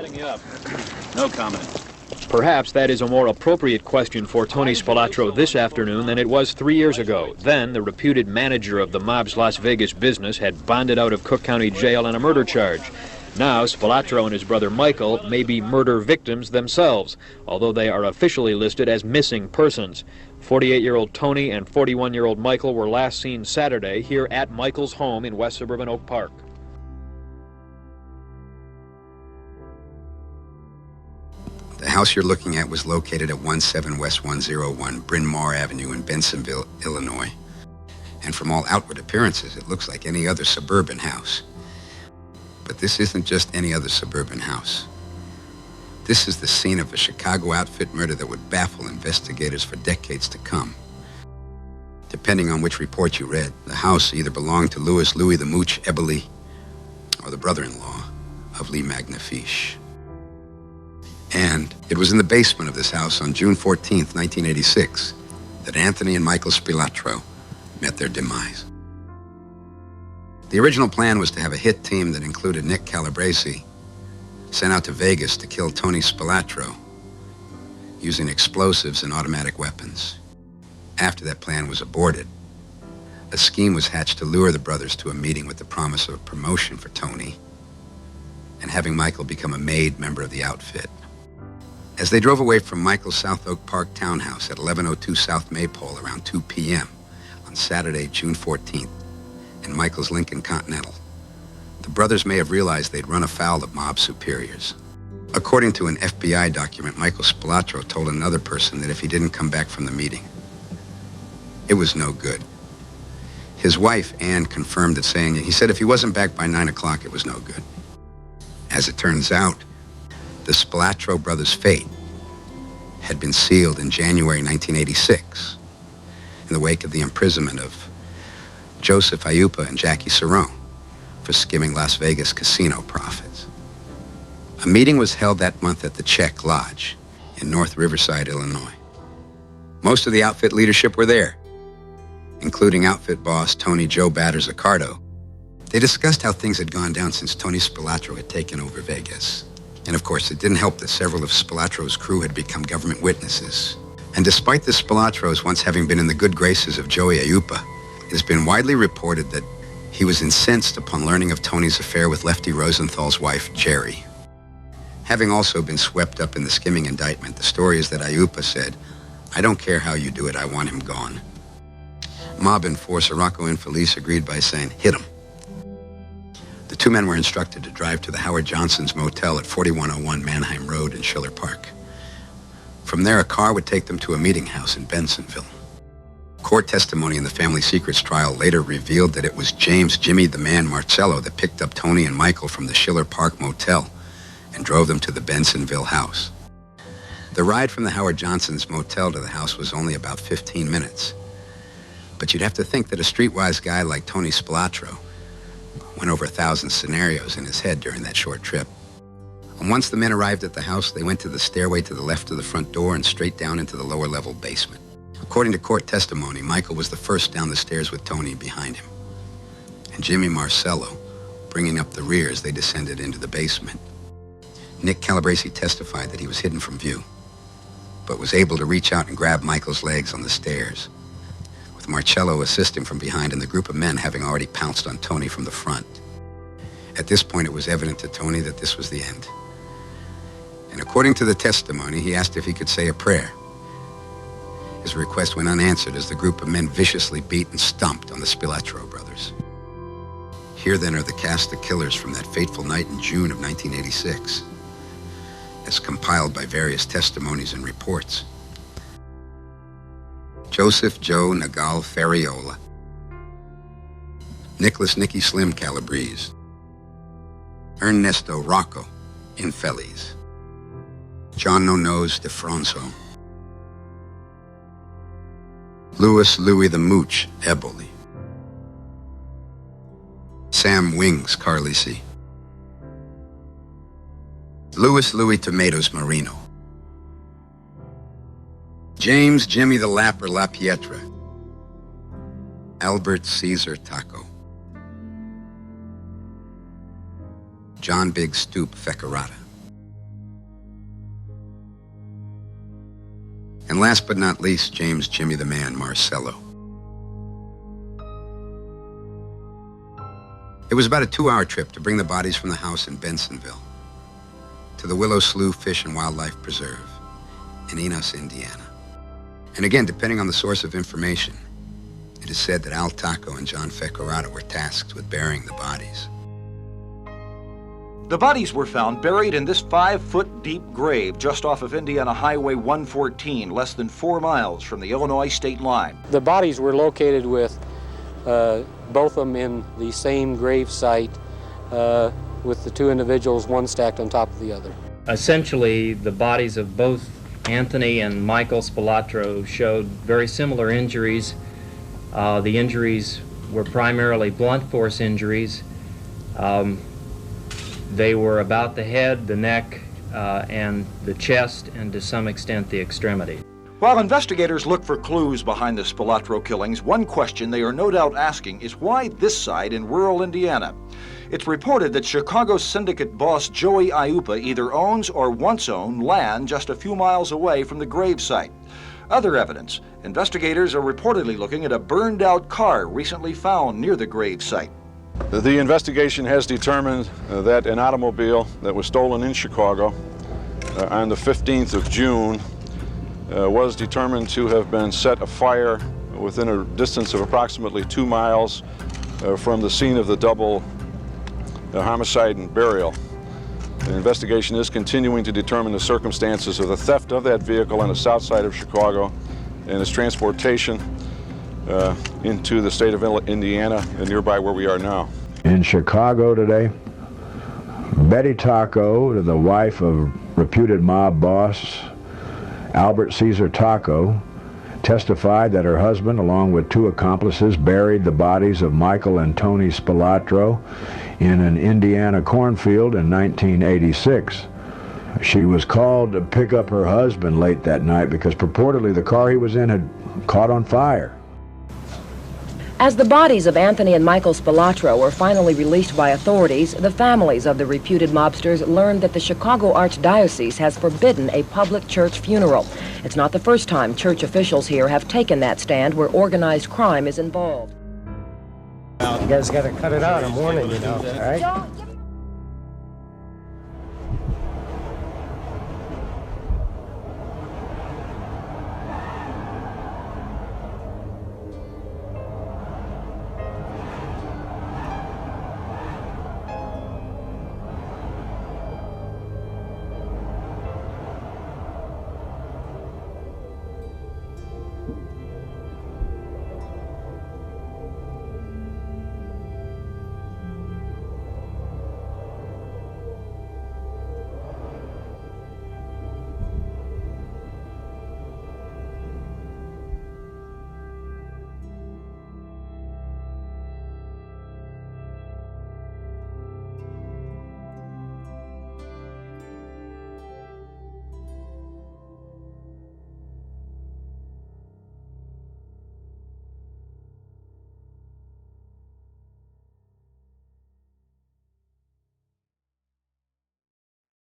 setting you up. No comment. Perhaps that is a more appropriate question for Tony Spilotro this afternoon than it was 3 years ago. Then, the reputed manager of the mob's Las Vegas business had bonded out of Cook County Jail on a murder charge. Now, Spilotro and his brother Michael may be murder victims themselves, although they are officially listed as missing persons. 48-year-old Tony and 41-year-old Michael were last seen Saturday here at Michael's home in West Suburban Oak Park. The house you're looking at was located at 17 West 101 Bryn Mawr Avenue in Bensenville, Illinois. And from all outward appearances, it looks like any other suburban house. But this isn't just any other suburban house. This is the scene of a Chicago outfit murder that would baffle investigators for decades to come. Depending on which report you read, the house either belonged to Louis the Mooch Eberly or the brother-in-law of Lee Magnifiche. And it was in the basement of this house on June 14th, 1986, that Anthony and Michael Spilotro met their demise. The original plan was to have a hit team that included Nick Calabrese sent out to Vegas to kill Tony Spilotro using explosives and automatic weapons. After that plan was aborted, a scheme was hatched to lure the brothers to a meeting with the promise of a promotion for Tony and having Michael become a made member of the outfit. As they drove away from Michael's South Oak Park townhouse at 1102 South Maypole around 2 p.m. on Saturday, June 14th, in Michael's Lincoln Continental, the brothers may have realized they'd run afoul of mob superiors. According to an FBI document, Michael Spilotro told another person that if he didn't come back from the meeting, it was no good. His wife, Ann, confirmed it, saying he said if he wasn't back by 9 o'clock, it was no good. As it turns out, the Spilotro brothers' fate had been sealed in January 1986 in the wake of the imprisonment of Joseph Ayupa and Jackie Cerrone for skimming Las Vegas casino profits. A meeting was held that month at the Czech Lodge in North Riverside, Illinois. Most of the outfit leadership were there, including outfit boss Tony Joe Batters Accardo. They discussed how things had gone down since Tony Spilotro had taken over Vegas. And of course, it didn't help that several of Spilotro's crew had become government witnesses. And despite the Spilotros once having been in the good graces of Joey Ayupa, it has been widely reported that he was incensed upon learning of Tony's affair with Lefty Rosenthal's wife, Jerry. Having also been swept up in the skimming indictment, the story is that Ayupa said, "I don't care how you do it, I want him gone." Mob enforcer Rocco Infelice agreed by saying, "Hit him." The two men were instructed to drive to the Howard Johnson's motel at 4101 Manheim Road in Schiller Park. From there, a car would take them to a meeting house in Bensenville. Court testimony in the family secrets trial later revealed that it was James "Jimmy the Man" Marcello that picked up Tony and Michael from the Schiller Park motel and drove them to the Bensenville house. The ride from the Howard Johnson's motel to the house was only about 15 minutes. But you'd have to think that a streetwise guy like Tony Spilotro went over 1,000 scenarios in his head during that short trip. And once the men arrived at the house, they went to the stairway to the left of the front door and straight down into the lower level basement. According to court testimony, Michael was the first down the stairs with Tony behind him. And Jimmy Marcello, bringing up the rear as they descended into the basement. Nick Calabrese testified that he was hidden from view, but was able to reach out and grab Michael's legs on the stairs, with Marcello assisting from behind and the group of men having already pounced on Tony from the front. At this point, it was evident to Tony that this was the end. And according to the testimony, he asked if he could say a prayer. His request went unanswered as the group of men viciously beat and stomped on the Spilotro brothers. Here then are the cast of killers from that fateful night in June of 1986, as compiled by various testimonies and reports. Joseph Joe Nagal Ferriola, Nicholas Nicky Slim Calabrese, Ernesto Rocco Infelice, John No Nose DeFronso, Louis the Mooch Eboli, Sam Wings Carlisi, Louis Tomatoes Marino, James Jimmy the Lapper La Pietra, Albert Caesar Taco, John Big Stoop Fecarata, And last but not least, James Jimmy the Man Marcello. It was about a 2-hour trip to bring the bodies from the house in Bensenville to the Willow Slough Fish and Wildlife Preserve in Enos, Indiana. And again, depending on the source of information, it is said that Al Taco and John Fecorata were tasked with burying the bodies. The bodies were found buried in this 5-foot deep grave just off of Indiana Highway 114, less than 4 miles from the Illinois state line. The bodies were located with both of them in the same grave site with the 2 individuals, one stacked on top of the other. Essentially, the bodies of both Anthony and Michael Spilotro showed very similar injuries. The injuries were primarily blunt force injuries. They were about the head, the neck, and the chest, and to some extent the extremity. While investigators look for clues behind the Spilotro killings, one question they are no doubt asking is why this site in rural Indiana? It's reported that Chicago syndicate boss Joey Iupa either owns or once owned land just a few miles away from the grave site. Other evidence, investigators are reportedly looking at a burned-out car recently found near the grave site. The investigation has determined that an automobile that was stolen in Chicago on the 15th of June was determined to have been set afire within a distance of approximately 2 miles from the scene of the double homicide and burial. The investigation is continuing to determine the circumstances of the theft of that vehicle on the south side of Chicago and its transportation into the state of Indiana and nearby where we are now. In Chicago today, Betty Taco, the wife of reputed mob boss Albert Caesar Taco, testified that her husband, along with 2 accomplices, buried the bodies of Michael and Tony Spilotro in an Indiana cornfield in 1986. She was called to pick up her husband late that night because purportedly the car he was in had caught on fire. As the bodies of Anthony and Michael Spilotro were finally released by authorities, the families of the reputed mobsters learned that the Chicago Archdiocese has forbidden a public church funeral. It's not the first time church officials here have taken that stand where organized crime is involved. You guys got to cut it out, I'm warning you now, all right?